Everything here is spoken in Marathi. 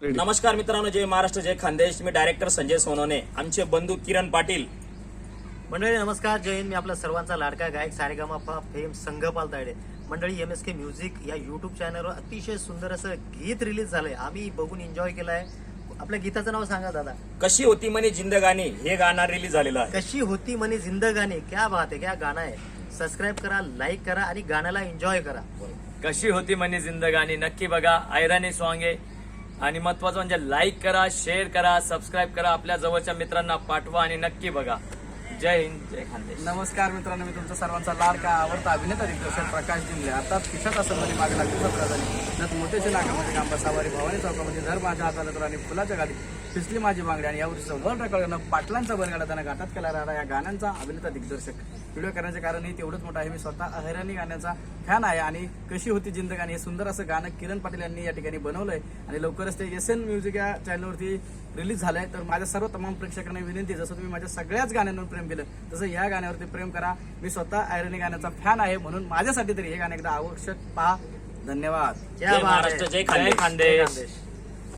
नमस्कार मित्रांनो, जय महाराष्ट्र, जय खानदेश. मी डायरेक्टर संजय सोनवणे, आमचे बंधू किरण पाटील. मंडळी नमस्कार, जय हिंद. मी आपला सर्वांचा लाडका गायक सारेगामापा फेम संघपाल तायडे. मंडळी MSK म्युझिक या युट्यूब चॅनलवर अतिशय सुंदर असं गीत रिलीज झालंय. आम्ही बघून एन्जॉय केलंय. आपल्या गीताचं नाव सांगा दादा. कशी होती म्हणे जिंदगानी हे गाणं रिलीज झालेलं आहे. कशी होती मनी जिंदगानी. क्या बात आहे, क्या गाणं आहे. सबस्क्राईब करा, लाईक करा आणि गाण्याला एन्जॉय करा. कशी होती म्हणे जिंदगानी नक्की बघा. आयराणी सॉन्ग आहे आणि महत्वाचं म्हणजे लाईक करा, शेअर करा, सबस्क्राईब करा, आपल्या जवळच्या मित्रांना पाठवा आणि नक्की बघा. जय हिंद, जय खानदेश. नमस्कार मित्रांनो, मी तुमचा सर्वांचा लाडका आवडता अभिनेता दिग्दर्शक प्रकाश जिंगले. अर्थात खिशात असं मध्ये मागे लागली झाली नत मोठ्याच्या नाकामध्ये गांबा सावारी भवानी चौकामध्ये धर माझ्या हाताला तर आणि फुलाच्या गाडी फिसली माझी बांगडी आणि यावर्षीचा वर्ल्ड रेकॉर्ड पाटलांचा बैलगाडा त्यांना घाटात केला राहणार या गाण्यांचा अभिनेता दिग्दर्शक. व्हिडिओ करण्याचे कारण हे तेवढंच मोठं आहे. मी स्वतः अहिराणी गाण्याचा फॅन आहे आणि कशी होती जिंदगानी हे सुंदर असं गाणं किरण पाटील यांनी या ठिकाणी बनवलंय आणि लवकरच ते SN म्युझिक या चॅनलवरती रिलीज झालंय. तर माझ्या सर्व तमाम प्रेक्षकांना विनंती, जसं तुम्ही माझ्या सगळ्याच गाण्यांवर प्रेम केलं तसं या गाण्यावरती प्रेम करा. मी स्वतः अहिराणी गाण्याचा फॅन आहे म्हणून माझ्यासाठी तरी हे गाणं एकदा आवश्यक पहा. धन्यवाद. क्या जय बात महाराष्ट्र, आहे. जय जय खानदेश. खानदेश.